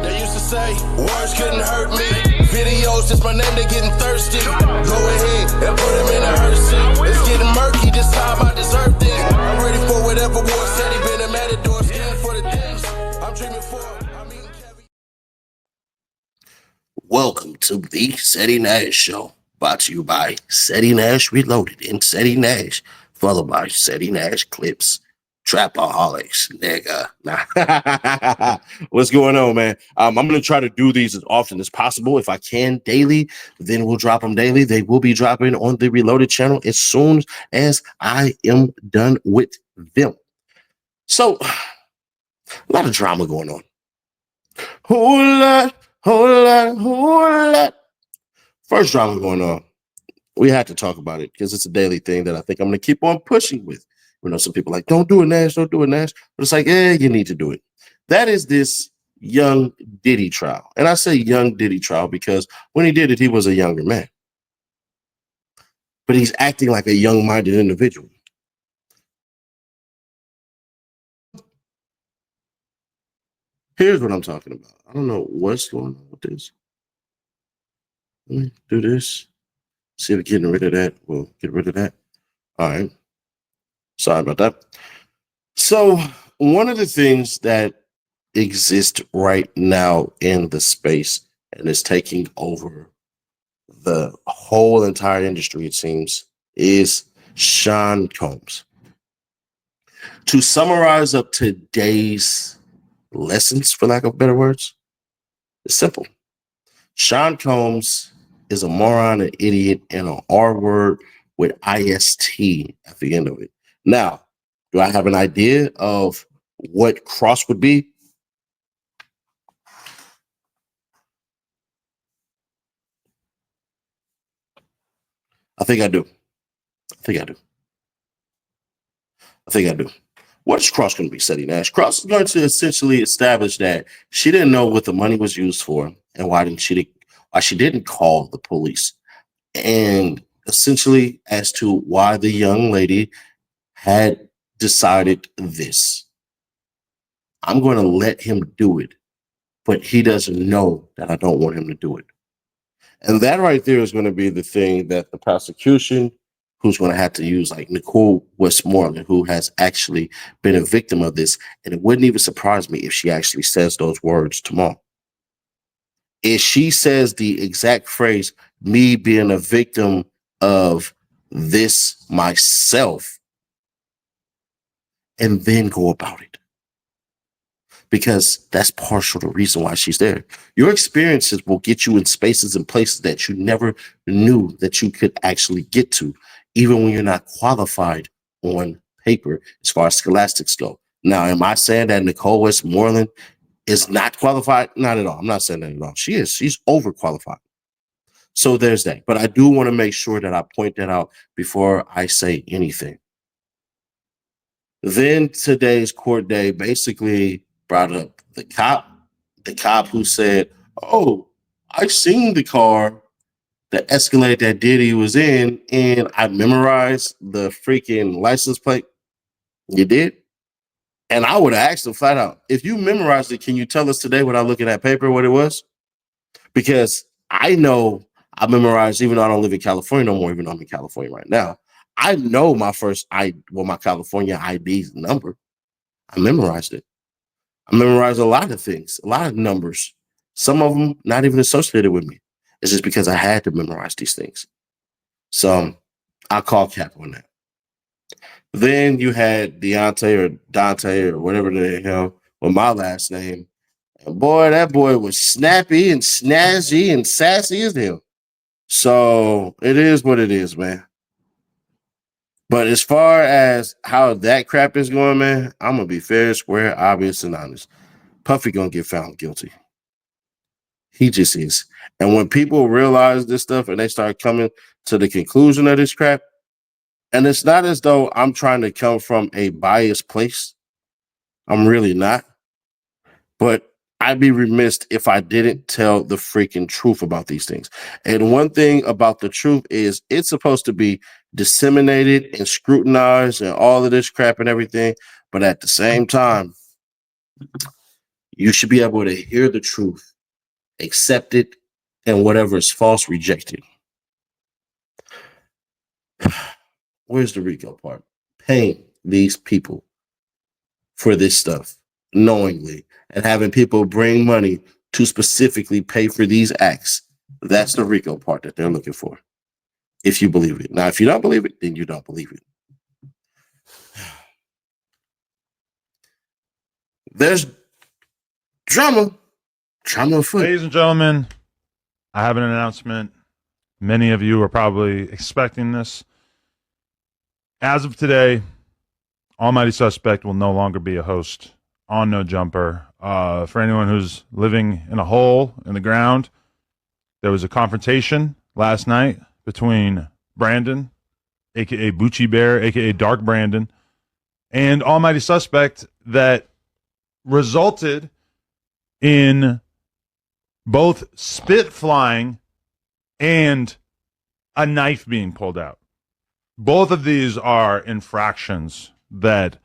They used to say words couldn't hurt me. Videos just my name, they getting thirsty. Go ahead and put him in a hearse. It's getting murky this time, I deserve this. I'm ready for whatever war said. He been a matador, skin for the things I'm dreaming for. Welcome to the Ceddy Nash Show, brought to you by Ceddy Nash Reloaded and Ceddy Nash, followed by Ceddy Nash Clips. Trapaholics, nigga. Nah. What's going on, man? I'm going to try to do these as often as possible. If I can daily, then we'll drop them daily. They will be dropping on the Reloaded channel as soon as I am done with them. So, a lot of drama going on. Whole lot. First drama going on. We had to talk about it because it's a daily thing that I think I'm going to keep on pushing with. You know, some people are like, don't do it, Nash, don't do it, Nash. But it's like, you need to do it. That is this young Diddy trial. And I say young Diddy trial because when he did it, he was a younger man. But he's acting like a young-minded individual. Here's what I'm talking about. I don't know what's going on with this. Let me do this. See if we're getting rid of that. We'll get rid of that. All right. Sorry about that. So one of the things that exists right now in the space and is taking over the whole entire industry, it seems, is Sean Combs. To summarize up today's lessons, for lack of better words, it's simple. Sean Combs is a moron, an idiot, and an R word with IST at the end of it. Now, do I have an idea of what cross would be? I think I do. What is cross going to be, Ceddy Nash? Cross is going to essentially establish that she didn't know what the money was used for and why she didn't call the police. And essentially as to why the young lady had decided this. I'm going to let him do it, but he doesn't know that I don't want him to do it. And that right there is going to be the thing that the prosecution, who's going to have to use, like Nicole Westmoreland, who has actually been a victim of this. And it wouldn't even surprise me if she actually says those words tomorrow. If she says the exact phrase, me being a victim of this myself, and then go about it. Because that's partial to the reason why she's there. Your experiences will get you in spaces and places that you never knew that you could actually get to, even when you're not qualified on paper as far as scholastics go. Now, am I saying that Nicole Westmoreland is not qualified? Not at all. I'm not saying that at all. She is. She's overqualified. So there's that. But I do want to make sure that I point that out before I say anything. Then today's court day basically brought up the cop who said, oh, I seen the car, the Escalade that Diddy was in, and I memorized the freaking license plate. You did? And I would have asked him flat out, if you memorized it, can you tell us today without looking at paper what it was? Because I know I memorized, even though I don't live in California no more, even though I'm in California right now. I know my my California ID number. I memorized it. I memorized a lot of things, a lot of numbers. Some of them not even associated with me. It's just because I had to memorize these things. So I call cap on that. Then you had Deontay or Dante or whatever the hell with my last name. And boy, that boy was snappy and snazzy and sassy as hell. So it is what it is, man. But as far as how that crap is going, man, I'm going to be fair, square, obvious, and honest. Puffy going to get found guilty. He just is. And when people realize this stuff and they start coming to the conclusion of this crap, and it's not as though I'm trying to come from a biased place. I'm really not. But I'd be remiss if I didn't tell the freaking truth about these things. And one thing about the truth is it's supposed to be disseminated and scrutinized and all of this crap and everything. But at the same time, You should be able to hear the truth, accept it, and whatever is false, reject it. Where's the RICO part? Paying these people for this stuff knowingly and having people bring money to specifically pay for these acts. That's the RICO part that they're looking for. If you believe it. Now, if you don't believe it, then you don't believe it. There's drama afoot. Ladies and gentlemen, I have an announcement. Many of you are probably expecting this. As of today, Almighty Suspect will no longer be a host on No Jumper. For anyone who's living in a hole in the ground, there was a confrontation last night between Brandon, a.k.a. Bucci Bear, a.k.a. Dark Brandon, and Almighty Suspect that resulted in both spit flying and a knife being pulled out. Both of these are infractions that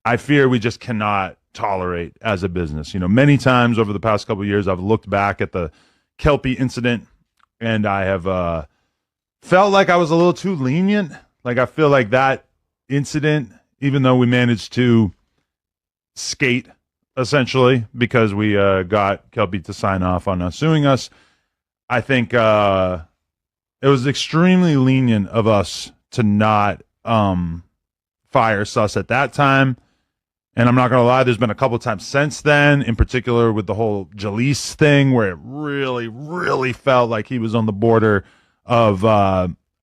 I fear we just cannot tolerate as a business. You know, many times over the past couple of years, I've looked back at the Kelpie incident and I have felt like I was a little too lenient. Like, I feel like that incident, even though we managed to skate essentially because we got Kelpie to sign off on suing us, I think it was extremely lenient of us to not fire Sus at that time. And I'm not going to lie, there's been a couple of times since then, in particular with the whole Jalise thing, where it really, really felt like he was on the border of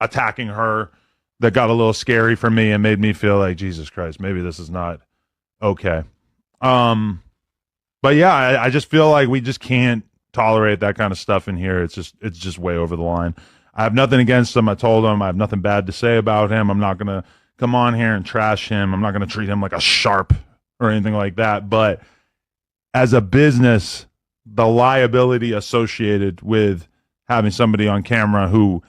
attacking her. That got a little scary for me and made me feel like, Jesus Christ, maybe this is not okay. But yeah, I just feel like we just can't tolerate that kind of stuff in here. It's just way over the line. I have nothing against him. I told him I have nothing bad to say about him. I'm not going to come on here and trash him. I'm not going to treat him like a sharp or anything like that. But as a business, the liability associated with having somebody on camera who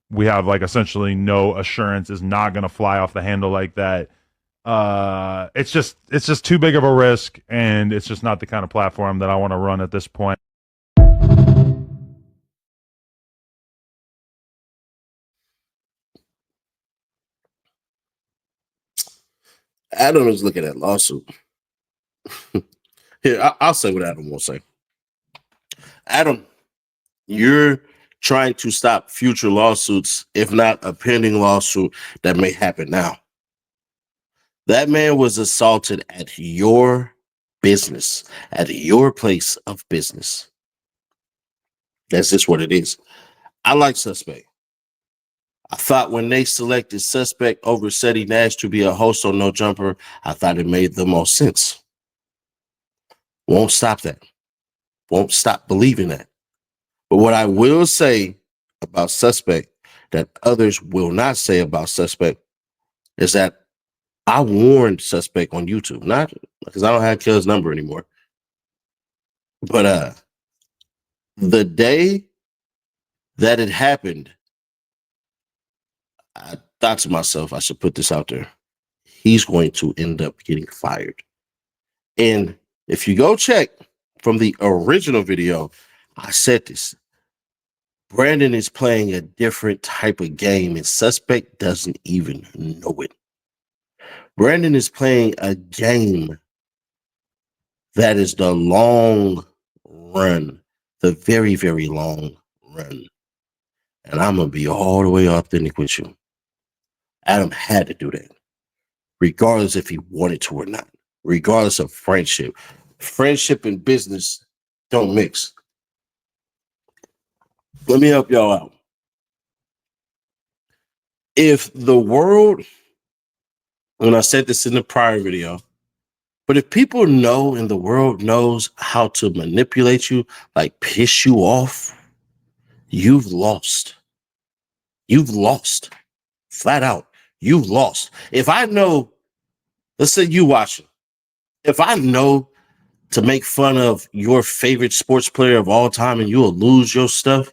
we have like essentially no assurance is not going to fly off the handle like that. It's just too big of a risk, and it's just not the kind of platform that I want to run at this point. Adam is looking at lawsuit. Here, I'll say what Adam will say. Adam, you're trying to stop future lawsuits, if not a pending lawsuit that may happen now. That man was assaulted at your business, at your place of business. That's just what it is. I like Suspect. I thought when they selected Suspect over Ceddy Nash to be a host on No Jumper, I thought it made the most sense. Won't stop that. Won't stop believing that. But what I will say about Suspect that others will not say about Suspect is that I warned Suspect on YouTube, not because I don't have Kill's number anymore. But the day that it happened, I thought to myself, I should put this out there. He's going to end up getting fired. And if you go check from the original video, I said this. Brandon is playing a different type of game, and Suspect doesn't even know it. Brandon is playing a game that is the long run, the very, very long run. And I'm going to be all the way authentic with you. Adam had to do that, regardless if he wanted to or not, regardless of friendship. Friendship and business don't mix. Let me help y'all out. If the world, and I said this in the prior video, but if people know and the world knows how to manipulate you, like piss you off, you've lost. You've lost. Flat out. You've lost. If I know, let's say you watching, if I know to make fun of your favorite sports player of all time and you'll lose your stuff,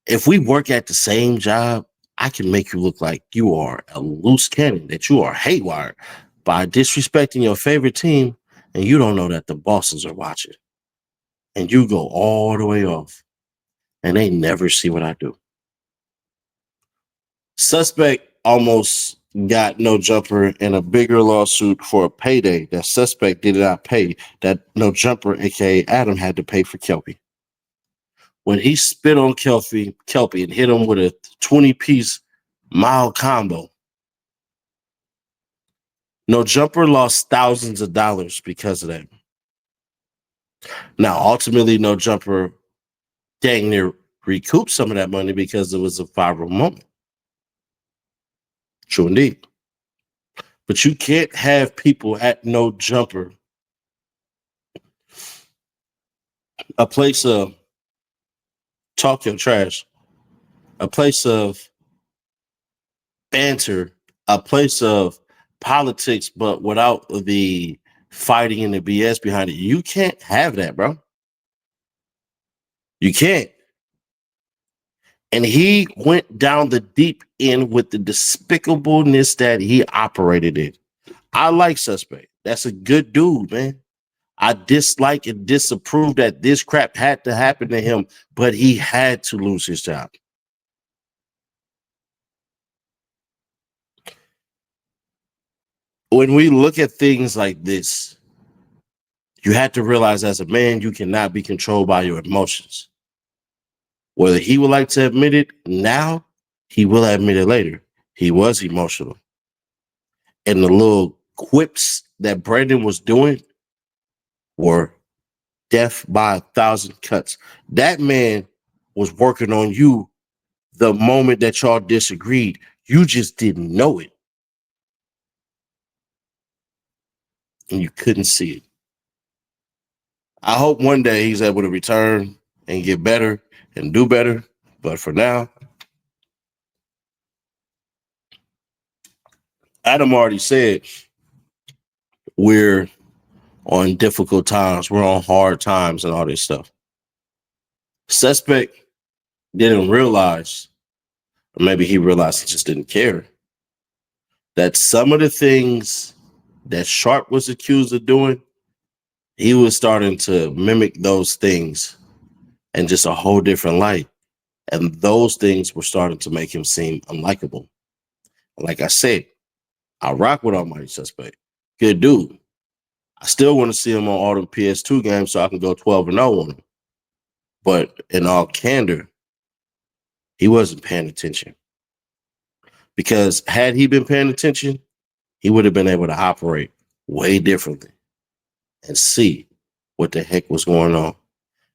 if we work at the same job, I can make you look like you are a loose cannon, that you are haywire by disrespecting your favorite team and you don't know that the bosses are watching. And you go all the way off, and they never see what I do. Suspect almost got No Jumper in a bigger lawsuit for a payday that suspect did not pay, that No Jumper, aka Adam, had to pay for Kelpie. When he spit on Kelpie and hit him with a 20-piece mild combo, No Jumper lost thousands of dollars because of that. Now, ultimately, No Jumper dang near recouped some of that money because it was a viral moment. True indeed. But you can't have people at No Jumper, a place of talk your trash, a place of banter, a place of politics, but without the fighting and the BS behind it. You can't have that, bro. You can't. And he went down the deep end with the despicableness that he operated in. I like Suspect. That's a good dude, man. I dislike and disapprove that this crap had to happen to him, but he had to lose his job. When we look at things like this, you have to realize as a man, you cannot be controlled by your emotions. Whether he would like to admit it now, he will admit it later. He was emotional. And the little quips that Brandon was doing were death by 1,000 cuts. That man was working on you the moment that y'all disagreed. You just didn't know it. And you couldn't see it. I hope one day he's able to return and get better and do better. But for now, Adam already said we're on difficult times. We're on hard times and all this stuff. Suspect didn't realize, or maybe he realized he just didn't care, that some of the things that Sharp was accused of doing, he was starting to mimic those things in just a whole different light. And those things were starting to make him seem unlikable. Like I said, I rock with Almighty Suspect. Good dude. I still want to see him on all the PS2 games so I can go 12-0 on him. But in all candor, he wasn't paying attention. Because had he been paying attention, he would have been able to operate way differently and see what the heck was going on.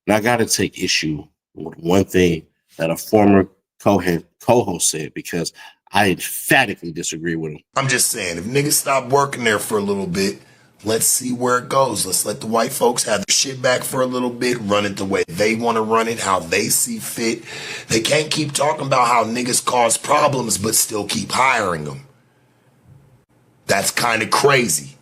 And I got to take issue with one thing that a former co-host said, because I emphatically disagree with him. I'm just saying, if niggas stop working there for a little bit, let's see where it goes. Let's let the white folks have their shit back for a little bit, run it the way they want to run it, how they see fit. They can't keep talking about how niggas cause problems but still keep hiring them. That's kind of crazy.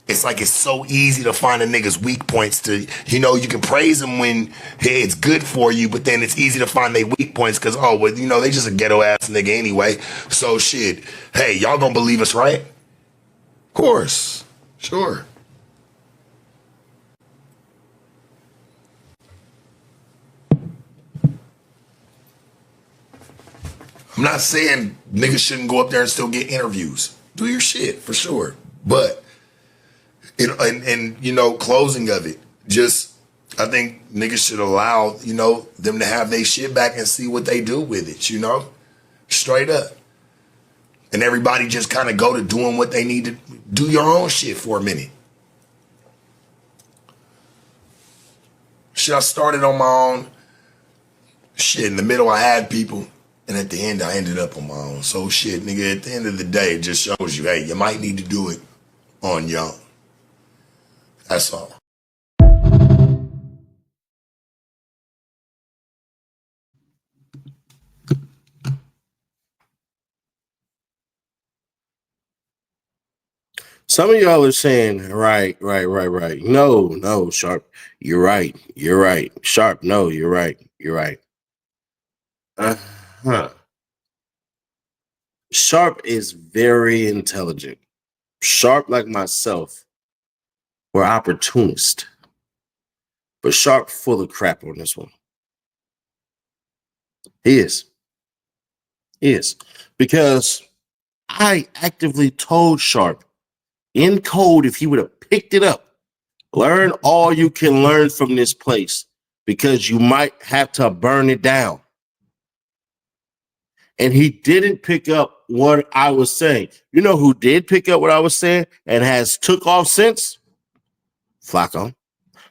It's like it's so easy to find a nigga's weak points to, you know, you can praise them when, hey, it's good for you, but then it's easy to find their weak points because, oh, well, you know, they just a ghetto ass nigga anyway. So shit, hey, y'all gonna believe us, right? Of course, sure. I'm not saying niggas shouldn't go up there and still get interviews. Do your shit, for sure. But, and you know, closing of it, just, I think niggas should allow, you know, them to have their shit back and see what they do with it, you know? Straight up. And everybody just kind of go to doing what they need to do your own shit for a minute. Shit, I started on my own. Shit, in the middle I had people. And at the end, I ended up on my own. So shit, nigga, at the end of the day, it just shows you, hey, you might need to do it on your own. That's all. Some of y'all are saying, right. No, Sharp, you're right. Sharp, no, you're right. Uh-huh. Sharp is very intelligent. Sharp, like myself, were opportunists. But Sharp full of crap on this one. He is. He is. Because I actively told Sharp in code, if he would have picked it up, learn all you can learn from this place, because you might have to burn it down. And he didn't pick up what I was saying. You know who did pick up what I was saying and has took off since? Flacco.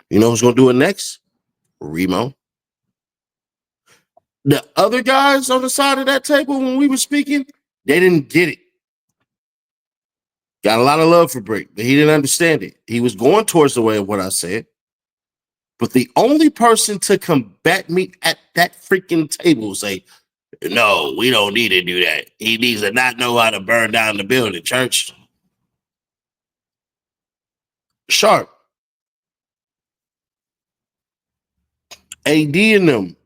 You know who's going to do it next? Remo. The other guys on the side of that table when we were speaking, they didn't get it. Got a lot of love for Brick, but he didn't understand it. He was going towards the way of what I said. But the only person to combat me at that freaking table say, no, we don't need to do that. He needs to not know how to burn down the building, church. Sharp. AD and them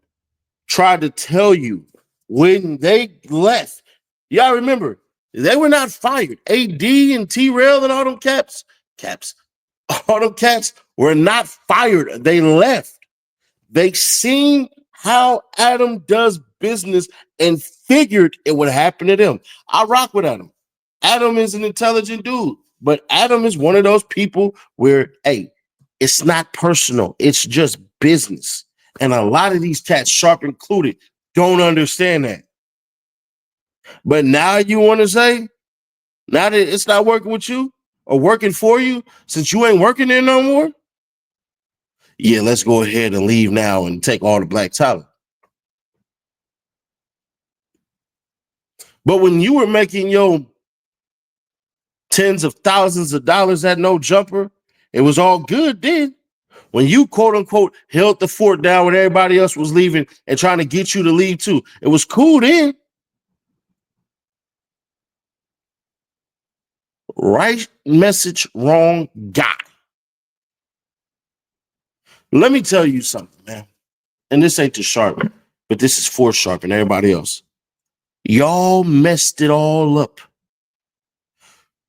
tried to tell you when they left. Y'all remember, they were not fired. AD and T-Rail and all them all them cats were not fired. They left. They seen how Adam does business and figured it would happen to them. I rock with Adam. Adam is an intelligent dude, but Adam is one of those people where, hey, it's not personal. It's just business. And a lot of these cats, Sharp included, don't understand that. But now you want to say, now that it's not working with you or working for you, since you ain't working there no more, yeah, let's go ahead and leave now and take all the black talent. But when you were making your tens of thousands of dollars at No Jumper, it was all good then. When you, quote unquote, held the fort down when everybody else was leaving and trying to get you to leave too, it was cool then. Right message, wrong guy. Let me tell you something, man. And this ain't to Sharp, but this is for Sharp and everybody else. Y'all messed it all up.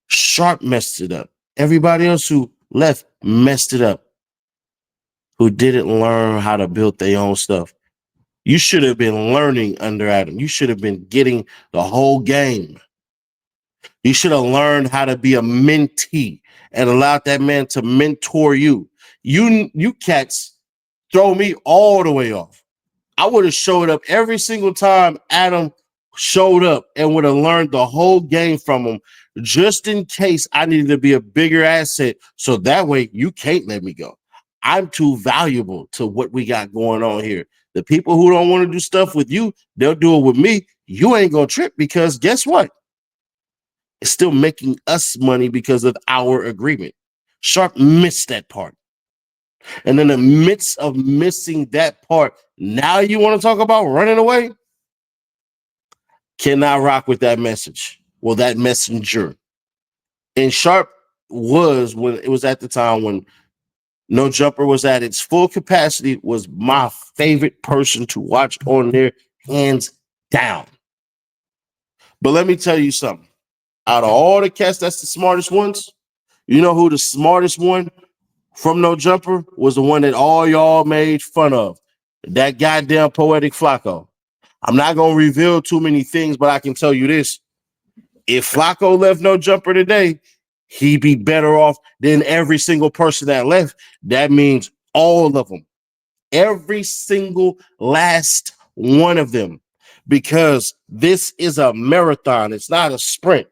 Sharp messed it up. Everybody else who left messed it up. Who didn't learn how to build their own stuff. You should have been learning under Adam. You should have been getting the whole game. You should have learned how to be a mentee and allowed that man to mentor you. You cats throw me all the way off. I would have showed up every single time Adam showed up and would have learned the whole game from him, just in case I needed to be a bigger asset. So that way you can't let me go. I'm too valuable to what we got going on here. The people who don't want to do stuff with you, they'll do it with me. You ain't gonna trip, because guess what? It's still making us money because of our agreement. Sharp missed that part. And in the midst of missing that part, now you want to talk about running away? Cannot rock with that message. Well, that messenger. And Sharp was, when it was at the time when No Jumper was at its full capacity, was my favorite person to watch on there, hands down. But let me tell you something. Out of all the cats, that's the smartest ones. You know who the smartest one from No Jumper was? The one that all y'all made fun of. That goddamn Poetic Flacco. I'm not going to reveal too many things, but I can tell you this. If Flacco left No Jumper today, he'd be better off than every single person that left. That means all of them. Every single last one of them. Because this is a marathon. It's not a sprint.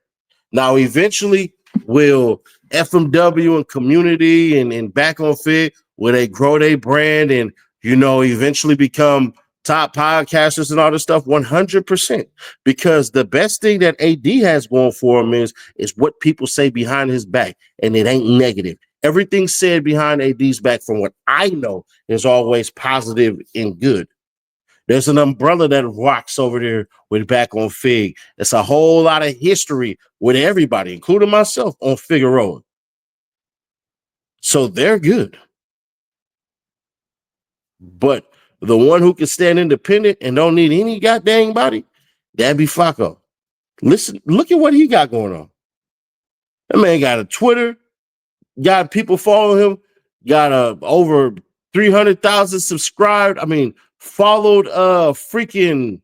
Now, eventually, will FMW and community and Back on Fit, will they grow their brand and, eventually become top podcasters and all this stuff? 100%. Because the best thing that AD has going for him is what people say behind his back, and it ain't negative. Everything said behind AD's back, from what I know, is always positive and good. There's an umbrella that rocks over there with Back on Fig. It's a whole lot of history with everybody, including myself, on Figueroa. So they're good. But the one who can stand independent and don't need any goddamn body, that'd be Flacco. Listen, look at what he got going on. That man got a Twitter, got people following him, got over 300,000 subscribed. I mean, followed freaking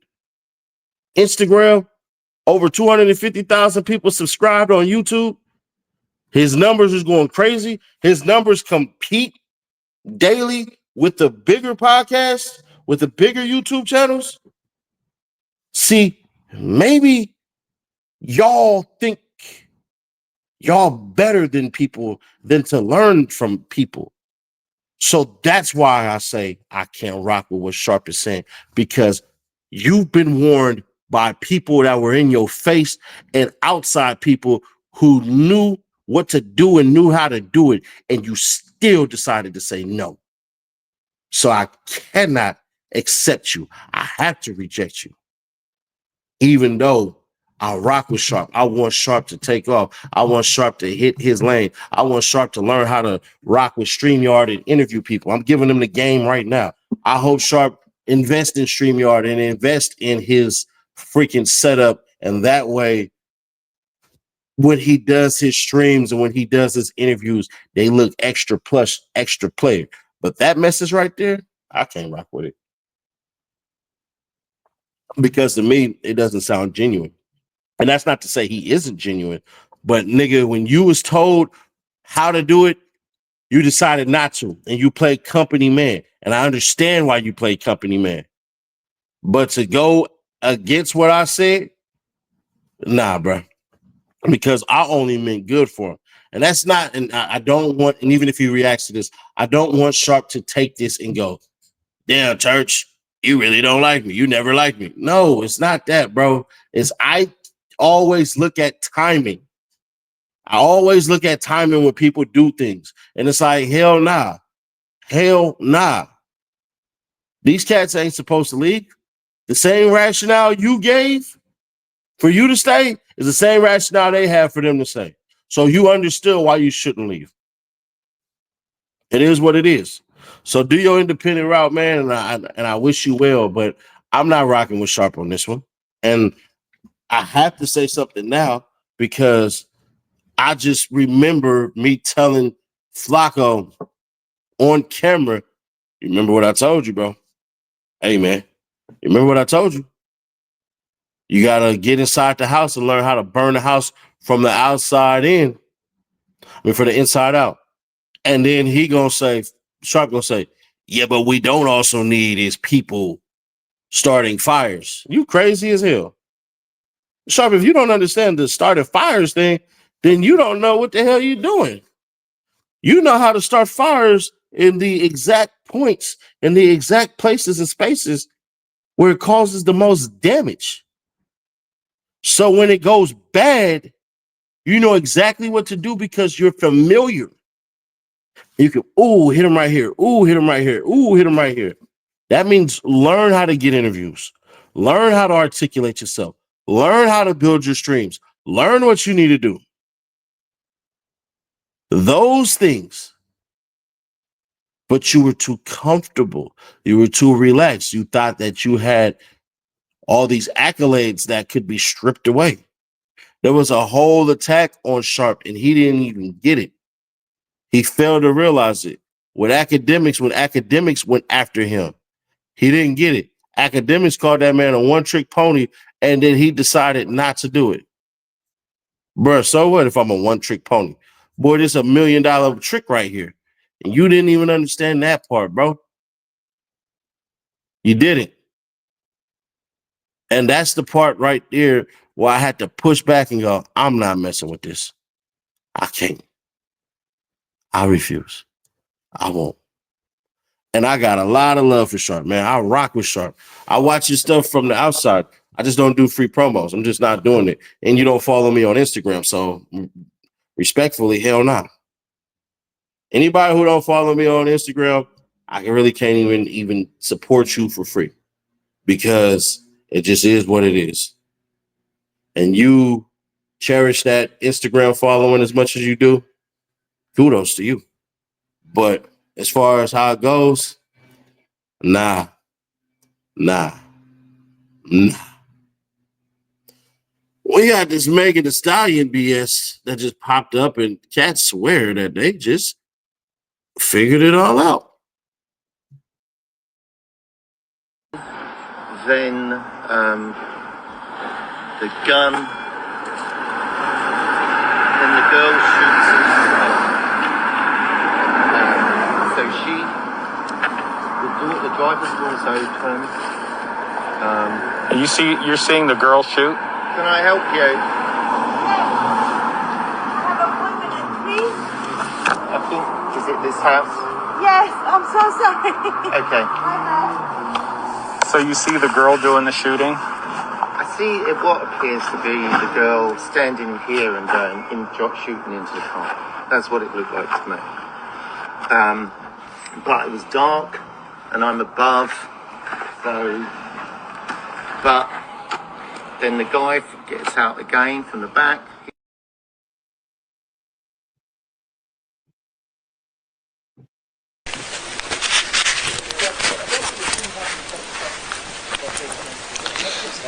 Instagram. Over 250,000 people subscribed on YouTube. His numbers is going crazy. His numbers compete daily with the bigger podcasts, with the bigger YouTube channels. See, maybe y'all think y'all better than people than to learn from people. So that's why I say I can't rock with what Sharp is saying, because you've been warned by people that were in your face and outside people who knew what to do and knew how to do it, and you still decided to say no. So I cannot accept you. I have to reject you. Even though I rock with Sharp. I want Sharp to take off. I want Sharp to hit his lane. I want Sharp to learn how to rock with StreamYard and interview people. I'm giving him the game right now. I hope Sharp invest in StreamYard and invest in his freaking setup. And that way, when he does his streams and when he does his interviews, they look extra plush, extra player. But that message right there, I can't rock with it. Because to me, it doesn't sound genuine. And that's not to say he isn't genuine, but nigga, when you was told how to do it, you decided not to, and you played company man. And I understand why you played company man. But to go against what I said, nah, bro. Because I only meant good for him. And that's not, and I don't want, and even if he reacts to this, I don't want Sharp to take this and go, damn, Church, you really don't like me. You never liked me. No, it's not that, bro. It's I always look at timing. I always look at timing when people do things. And it's like, hell nah. Hell nah. These cats ain't supposed to leave. The same rationale you gave for you to stay is the same rationale they have for them to stay. So you understood why you shouldn't leave. It is what it is. So do your independent route, man, and I wish you well, but I'm not rocking with Sharp on this one. And I have to say something now because I just remember me telling Flacco on camera, you remember what I told you, bro? Hey, man, you remember what I told you? You got to get inside the house and learn how to burn the house from the outside in. I mean, from the inside out. And then he going to say, Sharp going to say, yeah, but we don't also need is people starting fires. You crazy as hell. Sharp, if you don't understand the starting fires thing, then you don't know what the hell you're doing. You know how to start fires in the exact points, in the exact places and spaces where it causes the most damage. So when it goes bad, you know exactly what to do because you're familiar. You can, ooh, hit him right here. Ooh, hit him right here. Ooh, hit him right here. That means learn how to get interviews. Learn how to articulate yourself. Learn how to build your streams. Learn what you need to do. Those things. But you were too comfortable. You were too relaxed. You thought that you had all these accolades that could be stripped away. There was a whole attack on Sharp, and he didn't even get it. He failed to realize it. When academics went after him, he didn't get it. Academics called that man a one-trick pony, and then he decided not to do it. Bruh, so what if I'm a one-trick pony? Boy, this is $1 million trick right here. And you didn't even understand that part, bro. You didn't. And that's the part right there where I had to push back and go, I'm not messing with this. I can't. I refuse. I won't. And I got a lot of love for Sharp, man. I rock with Sharp. I watch his stuff from the outside. I just don't do free promos. I'm just not doing it. And you don't follow me on Instagram. So respectfully, hell no. Nah. Anybody who don't follow me on Instagram, I really can't even support you for free because it just is what it is. And you cherish that Instagram following as much as you do, kudos to you. But as far as how it goes, nah. We got this Megan Thee Stallion BS that just popped up, and cats swear that they just figured it all out. Then the gun, then the girl shoots herself. So the driver's door's open. You're seeing the girl shoot? Can I help you? Have an appointment, please? I think, is it this house? Yes, I'm so sorry. Okay. So you see the girl doing the shooting? I see what appears to be the girl standing here and shooting into the car. That's what it looked like to me. But it was dark, and I'm above, so... But then the guy gets out again from the back.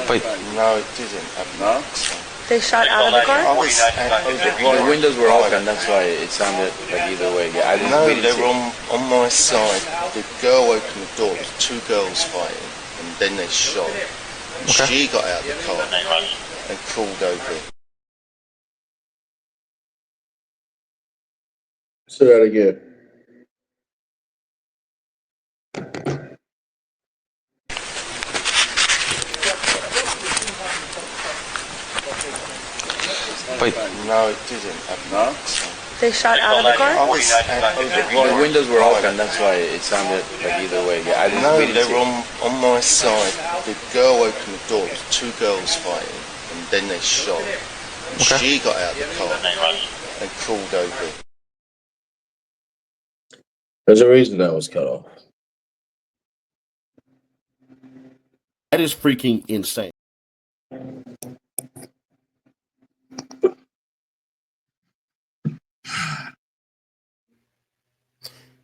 Wait, No, it didn't. no? They shot out of the car? Well, the windows were open, that's why it sounded like either way. Yeah, I didn't No, really they see. were on my side. The girl opened the door. There was two girls fighting, and then they shot. She got out of the car and crawled over. Say that again. Wait, No, it didn't. no? They shot out of the car? The windows were open, that's why it sounded like either way. Yeah, I didn't No, really they see. were on my side. The girl opened the door. There was two girls fighting, and then they shot. She got out of the car and crawled over. There's a reason that was cut off. That is freaking insane.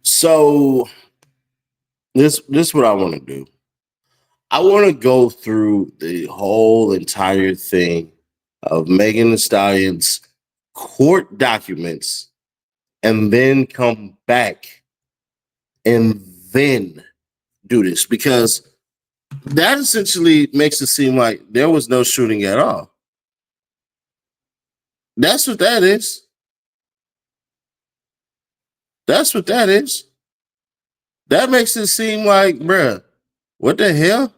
So this is what I want to do. I want to go through the whole entire thing of Megan Thee Stallion's court documents and then come back and then do this, because that essentially makes it seem like there was no shooting at all. That's what that is. That's what that is. That makes it seem like, bruh, what the hell?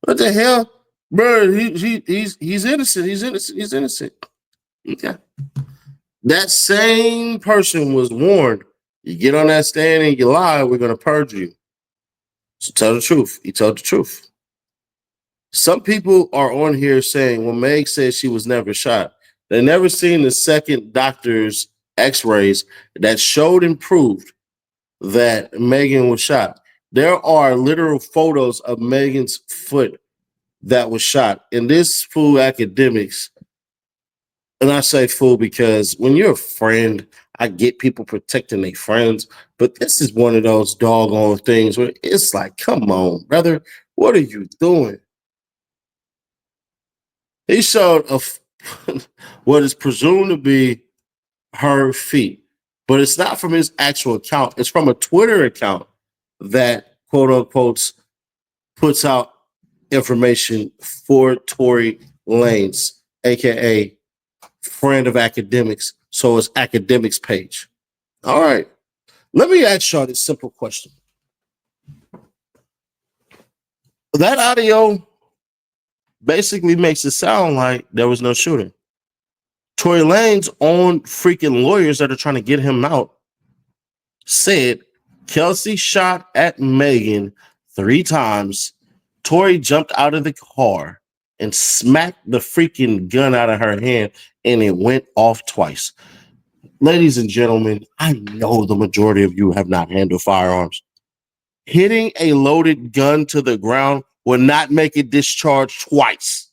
What the hell? Bruh, he's innocent. He's innocent. He's innocent. Okay. That same person was warned. You get on that stand and you lie, we're going to purge you. So tell the truth. He told the truth. Some people are on here saying, well, Meg said she was never shot. They never seen the second doctor's x-rays that showed and proved that Megan was shot. There are literal photos of Megan's foot that was shot. And this fool academics, and I say fool because when you're a friend, I get people protecting their friends, but this is one of those doggone things where it's like, come on, brother, what are you doing? He showed what is presumed to be her feet, but it's not from his actual account. It's from a Twitter account that, quote unquote, puts out information for Tory Lanez, aka friend of academics. So it's academics page. All right. Let me ask y'all this simple question. That audio basically makes it sound like there was no shooting. Tory Lanez's own freaking lawyers that are trying to get him out said Kelsey shot at Megan 3 times. Tory jumped out of the car and smacked the freaking gun out of her hand, and it went off twice. Ladies and gentlemen, I know the majority of you have not handled firearms. Hitting a loaded gun to the ground will not make it discharge twice.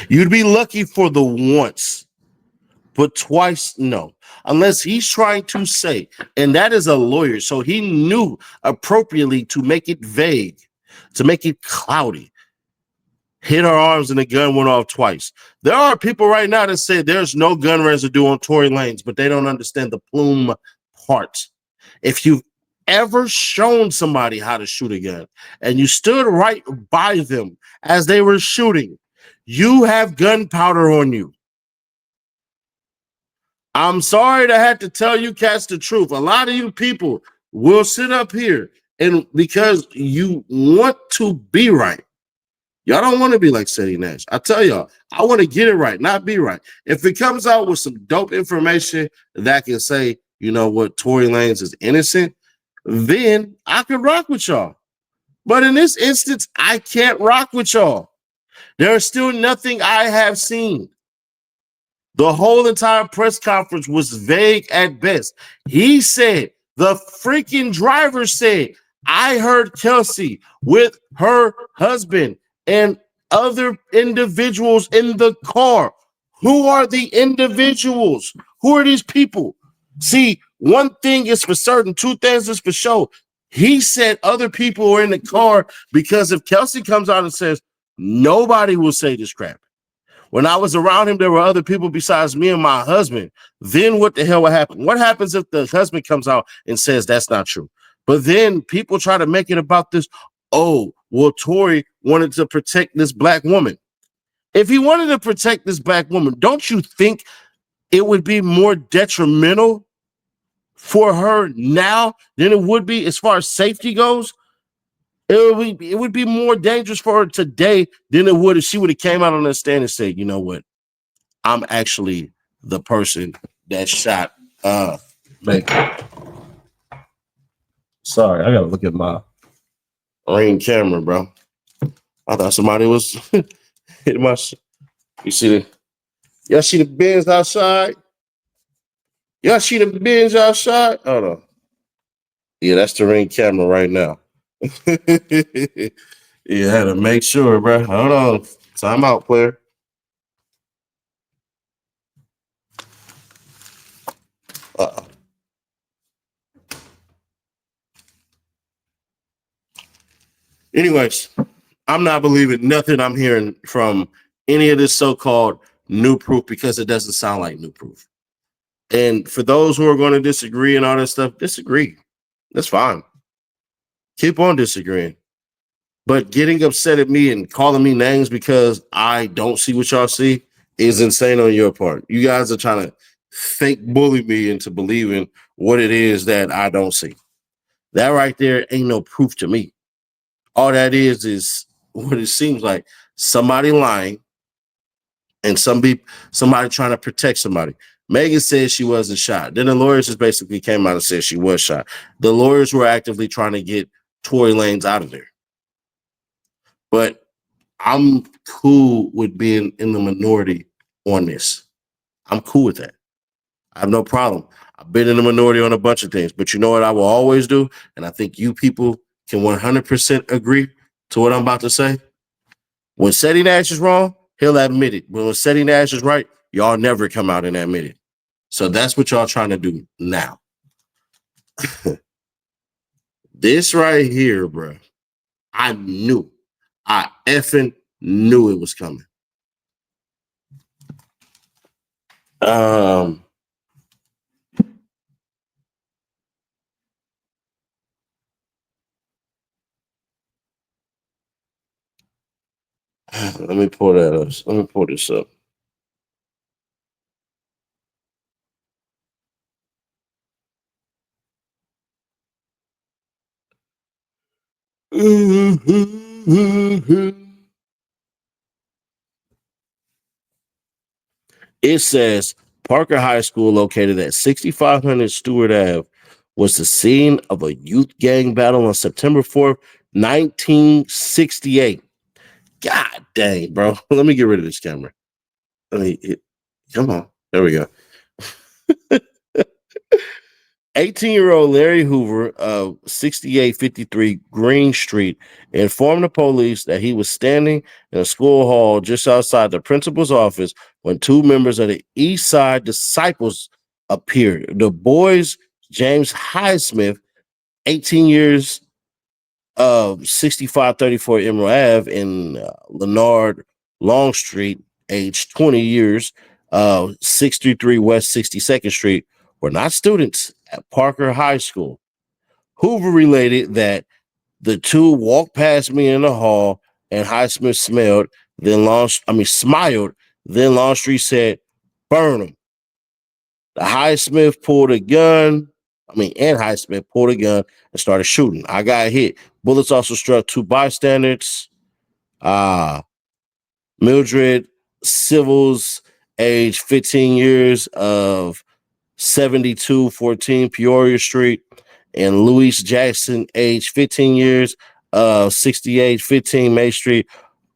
You'd be lucky for the once, but twice, no. Unless he's trying to say, and that is a lawyer, so he knew appropriately to make it vague, to make it cloudy. Hit her arms and the gun went off twice. There are people right now that say there's no gun residue on Tory Lanez, but they don't understand the plume part. If you've ever shown somebody how to shoot a gun and you stood right by them as they were shooting, you have gunpowder on you. I'm sorry to have to tell you cats the truth. A lot of you people will sit up here and because you want to be right. Y'all don't want to be like Ceddy Nash. I tell y'all, I want to get it right, not be right. If it comes out with some dope information that can say, you know what, Tory Lanez is innocent, then I can rock with y'all. But in this instance, I can't rock with y'all. There is still nothing I have seen. The whole entire press conference was vague at best. He said, the freaking driver said, I heard Kelsey with her husband and other individuals in the car. Who are the individuals? Who are these people? See, one thing is for certain, two things is for sure. He said other people were in the car because if Kelsey comes out and says, nobody will say this crap. When I was around him, there were other people besides me and my husband. Then what the hell would happen? What happens if the husband comes out and says that's not true? But then people try to make it about this. Oh, well, Tory wanted to protect this black woman. If he wanted to protect this black woman, don't you think it would be more detrimental for her now than it would be as far as safety goes? It would be more dangerous for her today than it would if she would have came out on that stand and said, you know what? I'm actually the person that shot Baker. Sorry, I gotta look at my Ring camera, bro. I thought somebody was hitting my you see y'all see the bins outside? Y'all see the bins outside? Hold on. Yeah, that's the Ring camera right now. You had to make sure, bro. Hold on. Time out, player. Uh-oh. Anyways, I'm not believing nothing I'm hearing from any of this so-called new proof because it doesn't sound like new proof. And for those who are going to disagree and all that stuff, disagree. That's fine. Keep on disagreeing. But getting upset at me and calling me names because I don't see what y'all see is insane on your part. You guys are trying to fake bully me into believing what it is that I don't see. That right there ain't no proof to me. All that is what it seems like. Somebody lying and somebody trying to protect somebody. Megan said she wasn't shot. Then the lawyers just basically came out and said she was shot. The lawyers were actively trying to get Tory Lanez out of there. But I'm cool with being in the minority on this. I'm cool with that. I have no problem. I've been in the minority on a bunch of things. But you know what I will always do? And I think you people can 100% agree to what I'm about to say. When Ceddy Nash is wrong, he'll admit it. But when Ceddy Nash is right, y'all never come out and admit it. So that's what y'all trying to do now. This right here, bro, I effing knew it was coming. Let me pull that up. Let me pull this up. It says Parker High School, located at 6500 Stewart Ave, was the scene of a youth gang battle on September 4th, 1968. God dang, bro. Let me get rid of this camera. Come on. There we go. 18-year-old Larry Hoover of 6853 Green Street informed the police that he was standing in a school hall just outside the principal's office when two members of the East Side Disciples appeared. The boys, James Highsmith, 18 years 6534 Emerald Ave in Leonard Longstreet, age 20 years, 633 West 62nd Street, were not students at Parker High School. Hoover related that the two walked past me in the hall and Highsmith smiled, then Longstreet said, "Burn him." Highsmith pulled a gun. Highsmith pulled a gun and started shooting. I got hit. Bullets also struck two bystanders. Mildred Civils, age 15 years, of 7214 Peoria Street, and Luis Jackson, age 15 years, 6815 May Street.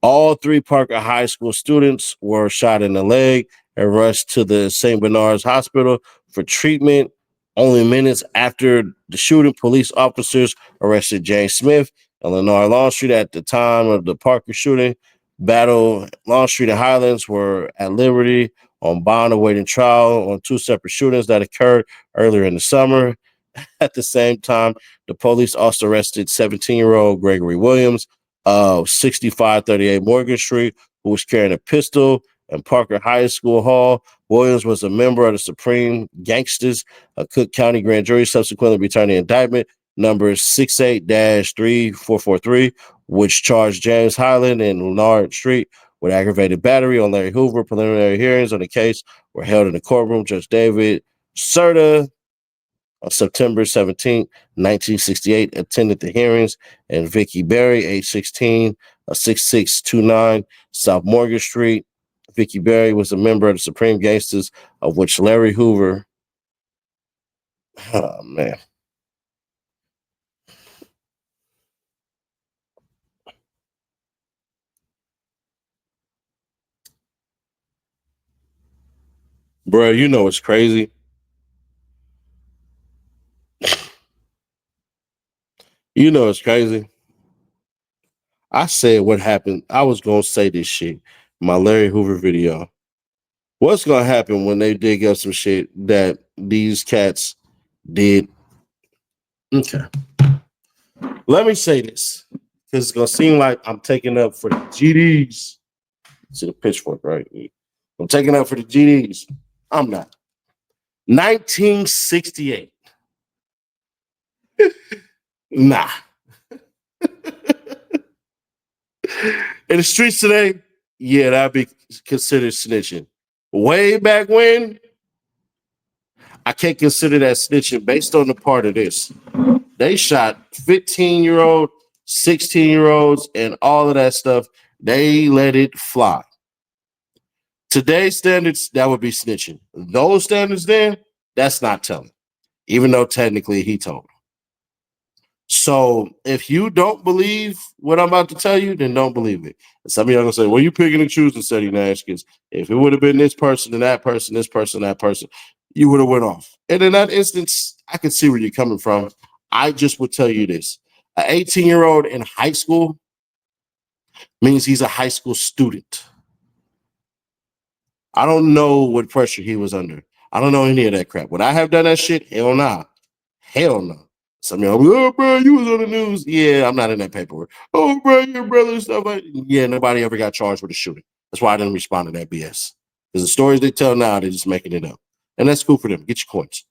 All three Parker High School students were shot in the leg and rushed to the St. Bernard's Hospital for treatment. Only minutes after the shooting, police officers arrested James Smith and Leonard Longstreet at the time of the Parker shooting. Battle Longstreet and Highlands were at liberty on bond awaiting trial on two separate shootings that occurred earlier in the summer. At the same time, the police also arrested 17-year-old Gregory Williams of 6538 Morgan Street, who was carrying a pistol in Parker High School Hall. Williams was a member of the Supreme Gangsters, a Cook County grand jury subsequently returned the indictment number 68-3443, which charged James Highland and Leonard Street with aggravated battery on Larry Hoover. Preliminary hearings on the case were held in the courtroom. Judge David Serta on September 17, 1968, attended the hearings, and Vicky Berry, age 16, 6629 South Morgan Street. Vicky Berry was a member of the Supreme Gangsters, of which Larry Hoover. Oh, man. Bro, you know what's crazy? You know it's crazy. I said what happened. I was going to say this shit in my Larry Hoover video. What's going to happen when they dig up some shit that these cats did? Okay. Let me say this, because it's going to seem like I'm taking up for the GDs. See the pitchfork, right? I'm taking up for the GDs. I'm not. 1968. Nah. In the streets today, yeah, that'd be considered snitching. Way back when, I can't consider that snitching based on the part of this. They shot 15-year-old, 16-year-olds, and all of that stuff. They let it fly. Today's standards, that would be snitching. Those standards then, that's not telling. Even though technically he told. So if you don't believe what I'm about to tell you, then don't believe it. And some of y'all gonna say, well, you picking and choosing, Ceddy Nash, because if it would have been this person and that person, this person, that person, you would have went off. And in that instance, I can see where you're coming from. I just would tell you this. An 18-year-old in high school means he's a high school student. I don't know what pressure he was under. I don't know any of that crap. Would I have done that shit? Hell nah. Hell no. Some of y'all, oh, bro, you was on the news. Yeah, I'm not in that paperwork. Oh, bro, your brother and stuff like that. Yeah, nobody ever got charged with a shooting. That's why I didn't respond to that BS. Because the stories they tell now, they're just making it up. And that's cool for them. Get your coins.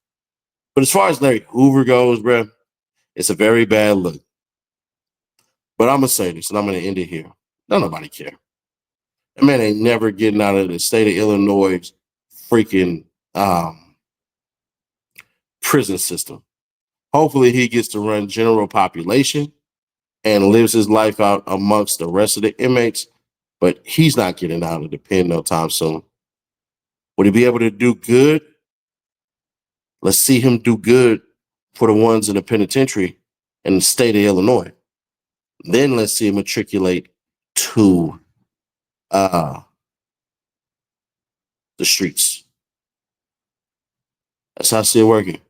But as far as Larry Hoover goes, bro, it's a very bad look. But I'm going to say this, and I'm going to end it here. Don't nobody care. That man ain't never getting out of the state of Illinois' freaking prison system. Hopefully he gets to run general population and lives his life out amongst the rest of the inmates, but he's not getting out of the pen no time soon. Would he be able to do good? Let's see him do good for the ones in the penitentiary in the state of Illinois. Then let's see him matriculate to the streets. That's how I see it working.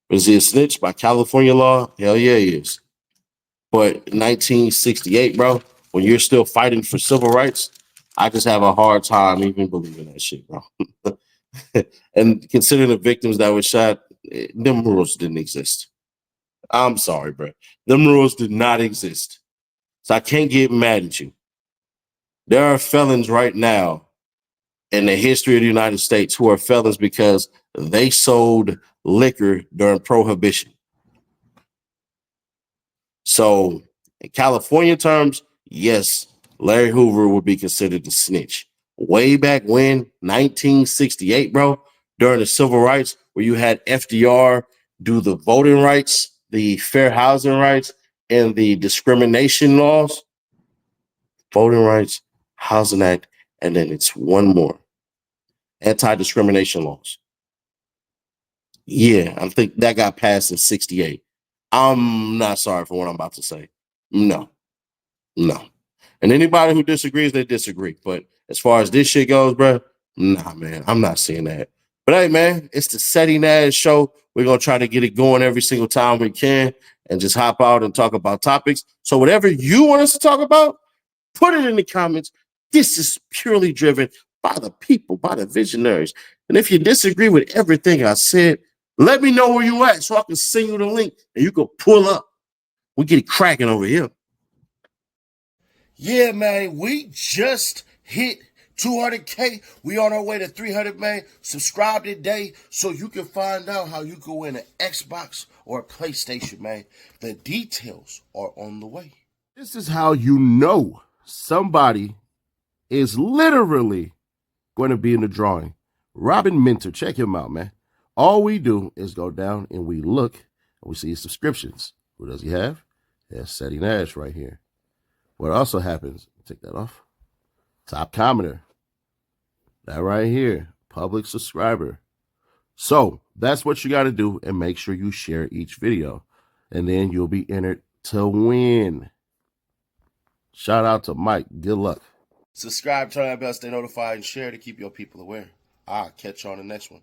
Is he a snitch by California law? Hell yeah, he is. But 1968, bro, when you're still fighting for civil rights, I just have a hard time even believing that shit, bro. And considering the victims that were shot, them rules didn't exist. I'm sorry, bro. Them rules did not exist. So I can't get mad at you. There are felons right now in the history of the United States who are felons because they sold liquor during Prohibition. So in California terms, yes, Larry Hoover would be considered a snitch. Way back when, 1968, bro, during the civil rights, where you had FDR do the voting rights, the fair housing rights, and the discrimination laws, voting rights, housing act, and then it's one more, anti-discrimination laws. Yeah, I think that got passed in 68. I'm not sorry for what I'm about to say. No. And anybody who disagrees, they disagree. But as far as this shit goes, bro, nah, man, I'm not seeing that. But hey, man, it's the Ceddy Nash Show. We're going to try to get it going every single time we can and just hop out and talk about topics. So whatever you want us to talk about, put it in the comments. This is purely driven by the people, by the visionaries. And if you disagree with everything I said, let me know where you at so I can send you the link and you can pull up. We get it cracking over here. Yeah, man, we just hit 200K. We on our way to 300, man. Subscribe today so you can find out how you can win an Xbox or a PlayStation, man. The details are on the way. This is how you know somebody is literally going to be in the drawing. Robin Minter, check him out, man. All we do is go down and we look and we see his subscriptions. Who does he have? That's Ceddy Nash right here. What also happens, take that off, top commenter, that right here, public subscriber. So that's what you got to do, and make sure you share each video, and then you'll be entered to win. Shout out to Mike. Good luck. Subscribe, turn that bell, stay notified, and share to keep your people aware. I'll catch you on the next one.